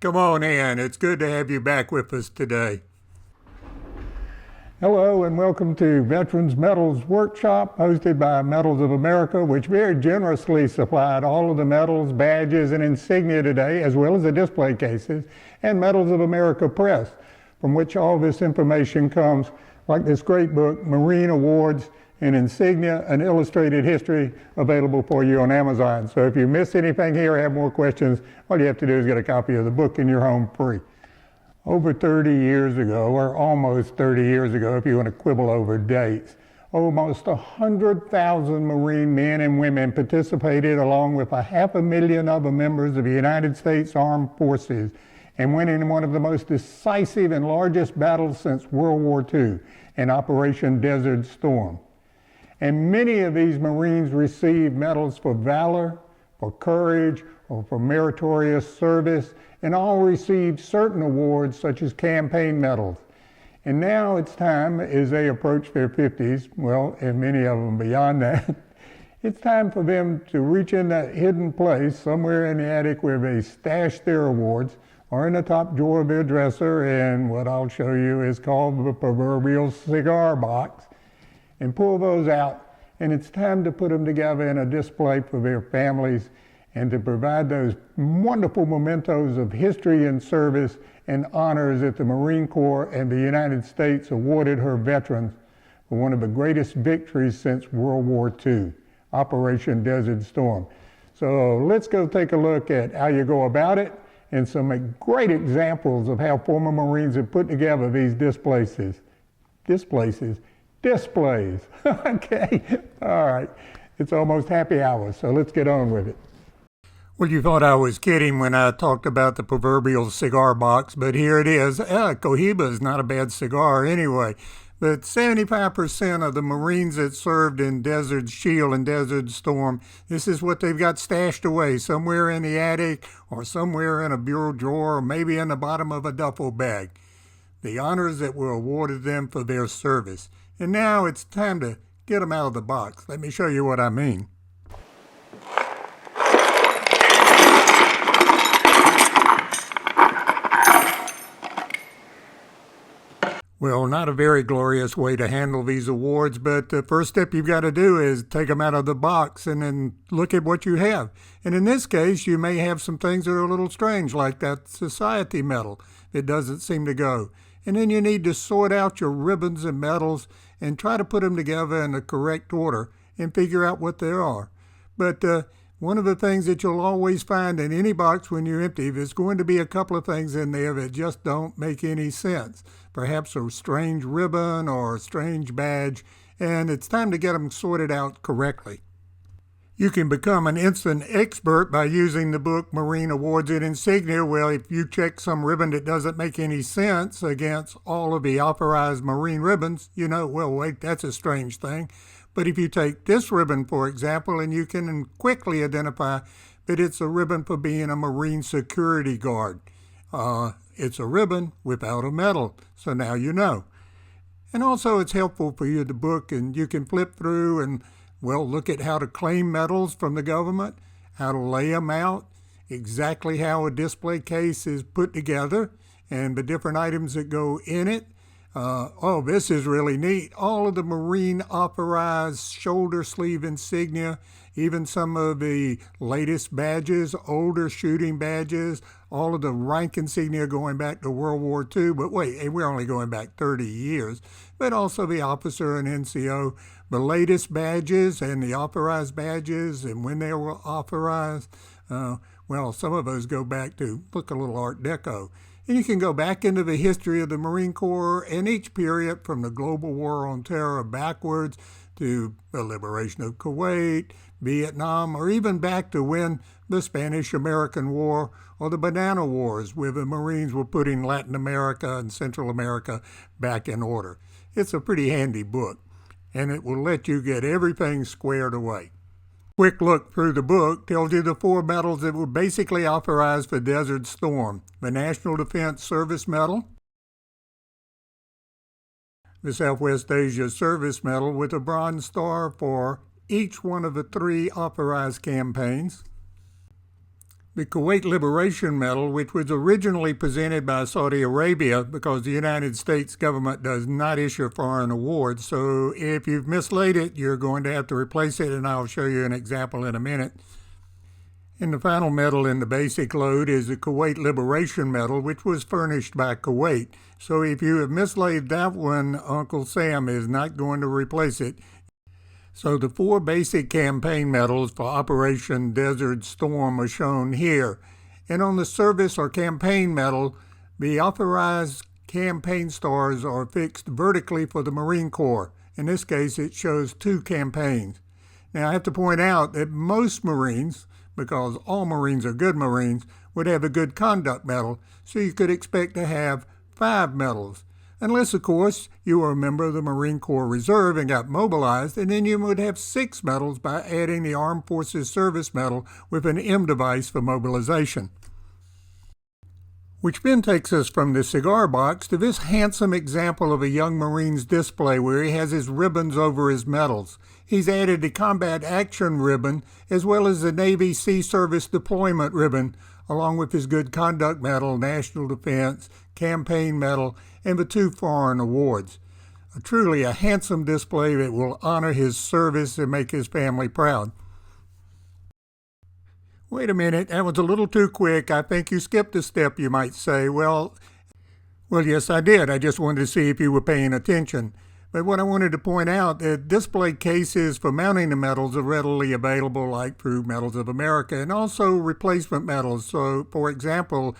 Come on in. It's good to have you back with us today. Hello and welcome to Veterans Medals Workshop hosted by Medals of America, which very generously supplied all of the medals, badges, and insignia today, as well as the display cases, and Medals of America Press, from which all this information comes, like this great book, Marine Awards and Insignia, an Illustrated History, available for you on Amazon. So if you miss anything here or have more questions, all you have to do is get a copy of the book in your home free. Over 30 years ago, or almost 30 years ago, if you want to quibble over dates, almost 100,000 Marine men and women participated, along with 500,000 other members of the United States Armed Forces, and went in one of the most decisive and largest battles since World War II, in Operation Desert Storm. And many of these Marines received medals for valor, for courage, or for meritorious service, and all received certain awards such as campaign medals. And now it's time, as they approach their 50s, well, and many of them beyond that, it's time for them to reach in that hidden place somewhere in the attic where they stash their awards, or in the top drawer of their dresser, and what I'll show you is called the proverbial cigar box, and pull those out. And it's time to put them together in a display for their families and to provide those wonderful mementos of history and service and honors that the Marine Corps and the United States awarded her veterans for one of the greatest victories since World War II, Operation Desert Storm. So let's go take a look at how you go about it and some great examples of how former Marines have put together these displays. Okay, all right. It's almost happy hour, so let's get on with it. Well, you thought I was kidding when I talked about the proverbial cigar box, but here it is. Cohiba is not a bad cigar anyway. But 75% of the Marines that served in Desert Shield and Desert Storm, this is what they've got stashed away somewhere in the attic or somewhere in a bureau drawer or maybe in the bottom of a duffel bag. The honors that were awarded them for their service. And now it's time to get them out of the box. Let me show you what I mean. Well, not a very glorious way to handle these awards, but the first step you've got to do is take them out of the box and then look at what you have. And in this case, you may have some things that are a little strange, like that society medal. It doesn't seem to go. And then you need to sort out your ribbons and medals and try to put them together in the correct order and figure out what they are. But one of the things that you'll always find in any box when you empty, there's going to be a couple of things in there that just don't make any sense. Perhaps a strange ribbon or a strange badge, and it's time to get them sorted out correctly. You can become an instant expert by using the book Marine Awards and Insignia. Well, if you check some ribbon that doesn't make any sense against all of the authorized Marine ribbons, you know, well, wait, that's a strange thing. But if you take this ribbon, for example, and you can quickly identify that it's a ribbon for being a Marine security guard. It's a ribbon without a medal, so now you know. And also it's helpful for you to book, and you can flip through and, well, look at how to claim medals from the government, how to lay them out, exactly how a display case is put together, and the different items that go in it. This is really neat. All of the Marine authorized shoulder sleeve insignia, even some of the latest badges, older shooting badges, all of the rank insignia going back to World War II. But wait, we're only going back 30 years. But also the officer and NCO, the latest badges and the authorized badges and when they were authorized. Some of those go back to, look, a little Art Deco. And you can go back into the history of the Marine Corps and each period from the global war on terror backwards to the liberation of Kuwait, Vietnam, or even back to when the Spanish-American War or the Banana Wars, where the Marines were putting Latin America and Central America back in order. It's a pretty handy book, and it will let you get everything squared away. Quick look through the book tells you the 4 medals that were basically authorized for Desert Storm. The National Defense Service Medal, the Southwest Asia Service Medal with a Bronze Star for each one of the 3 authorized campaigns, The Kuwait Liberation Medal, which was originally presented by Saudi Arabia because the United States government does not issue foreign awards. So if you've mislaid it, you're going to have to replace it, and I'll show you an example in a minute. And the final medal in the basic load is the Kuwait Liberation Medal, which was furnished by Kuwait. So if you have mislaid that one, Uncle Sam is not going to replace it. So the 4 basic campaign medals for Operation Desert Storm are shown here. And on the service or campaign medal, the authorized campaign stars are fixed vertically for the Marine Corps. In this case, it shows 2 campaigns. Now I have to point out that most Marines, because all Marines are good Marines, would have a good conduct medal, so you could expect to have 5 medals. Unless, of course, you were a member of the Marine Corps Reserve and got mobilized, and then you would have 6 medals by adding the Armed Forces Service Medal with an M device for mobilization. Which then takes us from the cigar box to this handsome example of a young Marine's display where he has his ribbons over his medals. He's added the Combat Action Ribbon as well as the Navy Sea Service Deployment Ribbon, along with his Good Conduct Medal, National Defense, Campaign Medal, and the 2 foreign awards. Truly a handsome display that will honor his service and make his family proud. Wait a minute, that was a little too quick. I think you skipped a step, you might say. Well, yes, I did. I just wanted to see if you were paying attention. But what I wanted to point out, that display cases for mounting the medals are readily available, like through Medals of America, and also replacement medals. So, for example,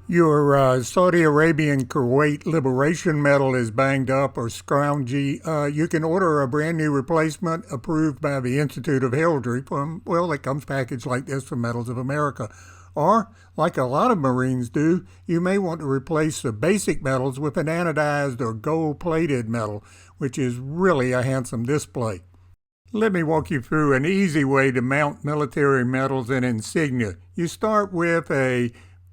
your Saudi Arabian Kuwait Liberation Medal is banged up or scroungy. You can order a brand new replacement approved by the Institute of Heraldry that comes packaged like this from Medals of America. Or, like a lot of Marines do, you may want to replace the basic medals with an anodized or gold-plated medal, which is really a handsome display. Let me walk you through an easy way to mount military medals and insignia. You start with a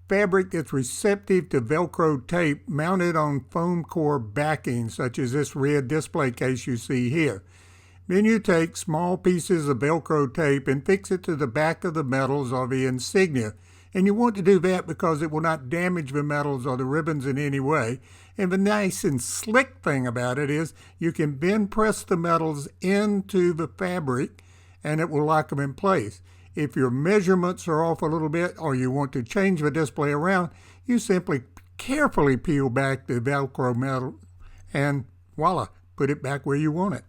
fabric that's receptive to Velcro tape mounted on foam core backing, such as this red display case you see here. Then you take small pieces of Velcro tape and fix it to the back of the medals or the insignia. And you want to do that because it will not damage the medals or the ribbons in any way. And the nice and slick thing about it is you can then press the medals into the fabric and it will lock them in place. If your measurements are off a little bit or you want to change the display around, you simply carefully peel back the Velcro medal and voila, put it back where you want it.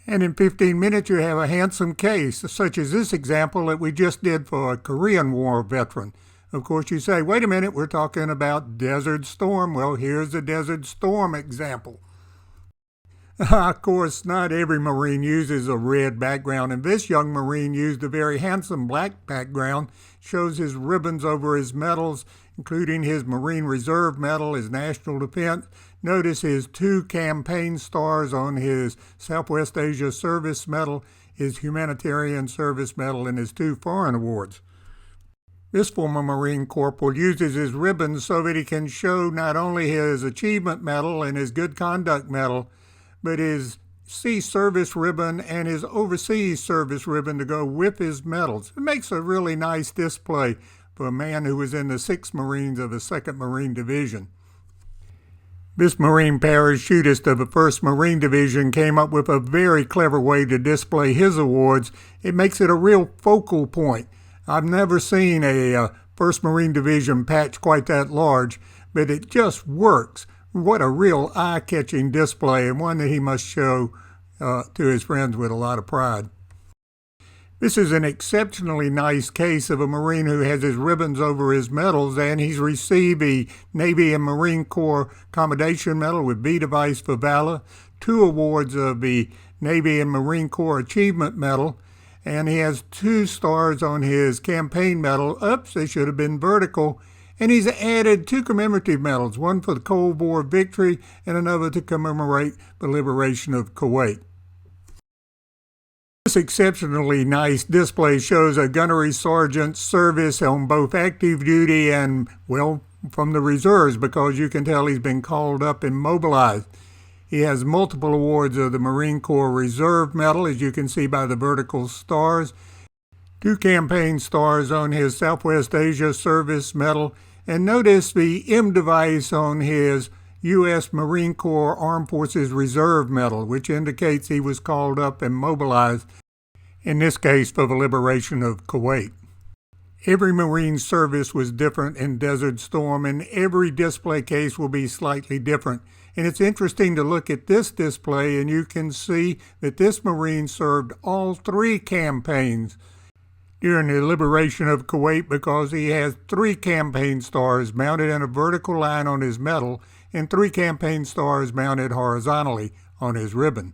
And in 15 minutes you have a handsome case, such as this example that we just did for a Korean War veteran. Of course you say, wait a minute, we're talking about Desert Storm. Well, here's a Desert Storm example. Of course, not every Marine uses a red background, and this young Marine used a very handsome black background. Shows his ribbons over his medals, including his Marine Reserve Medal, his National Defense. Notice his 2 campaign stars on his Southwest Asia Service Medal, his Humanitarian Service Medal, and his 2 foreign awards. This former Marine Corporal uses his ribbons so that he can show not only his Achievement Medal and his Good Conduct Medal, but his Sea Service Ribbon and his Overseas Service Ribbon to go with his medals. It makes a really nice display for a man who was in the 6th Marines of the 2nd Marine Division. This Marine parachutist of the 1st Marine Division came up with a very clever way to display his awards. It makes it a real focal point. I've never seen a 1st Marine Division patch quite that large, but it just works. What a real eye-catching display, and one that he must show to his friends with a lot of pride. This is an exceptionally nice case of a Marine who has his ribbons over his medals, and he's received the Navy and Marine Corps Commendation Medal with V device for valor, 2 awards of the Navy and Marine Corps Achievement Medal, and he has 2 stars on his campaign medal. Oops, they should have been vertical. And he's added 2 commemorative medals, one for the Cold War victory and another to commemorate the liberation of Kuwait. This exceptionally nice display shows a gunnery sergeant's service on both active duty and, from the reserves, because you can tell he's been called up and mobilized. He has multiple awards of the Marine Corps Reserve Medal, as you can see by the vertical stars. 2 campaign stars on his Southwest Asia Service Medal, and notice the M device on his U.S. Marine Corps Armed Forces Reserve Medal, which indicates he was called up and mobilized, in this case for the liberation of Kuwait. Every Marine service was different in Desert Storm, and every display case will be slightly different. And it's interesting to look at this display, and you can see that this Marine served all 3 campaigns during the liberation of Kuwait because he has 3 campaign stars mounted in a vertical line on his medal and 3 campaign stars mounted horizontally on his ribbon.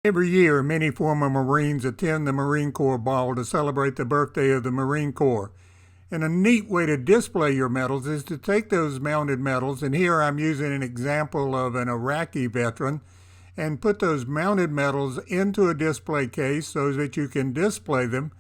Every year, many former Marines attend the Marine Corps Ball to celebrate the birthday of the Marine Corps. And a neat way to display your medals is to take those mounted medals, and here I'm using an example of an Iraqi veteran, and put those mounted medals into a display case so that you can display them.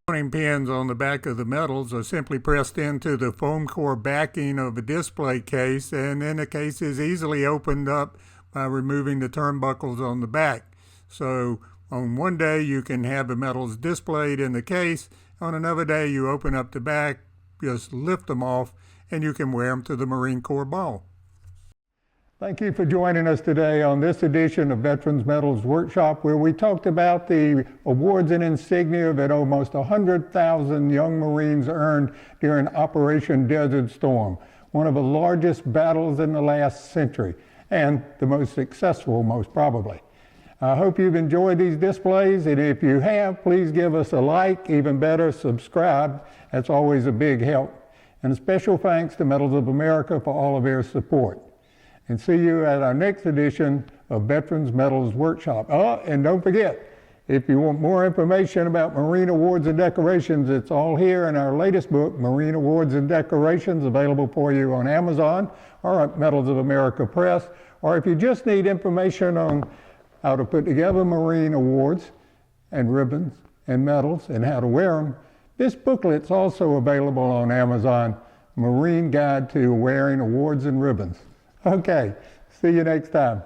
Mounting pins on the back of the medals are simply pressed into the foam core backing of a display case, and then the case is easily opened up by removing the turnbuckles on the back. So on one day you can have the medals displayed in the case. On another day you open up the back, just lift them off, and you can wear them to the Marine Corps Ball. Thank you for joining us today on this edition of Veterans Medals Workshop, where we talked about the awards and insignia that almost 100,000 young Marines earned during Operation Desert Storm, one of the largest battles in the last century, and the most successful, most probably. I hope you've enjoyed these displays, and if you have, please give us a like, even better, subscribe. That's always a big help. And a special thanks to Medals of America for all of their support. And see you at our next edition of Veterans Medals Workshop. Oh, and don't forget, if you want more information about Marine Awards and Decorations, it's all here in our latest book, Marine Awards and Decorations, available for you on Amazon or at Medals of America Press. Or if you just need information on how to put together Marine awards and ribbons and medals and how to wear them, this booklet's also available on Amazon, Marine Guide to Wearing Awards and Ribbons. Okay, see you next time.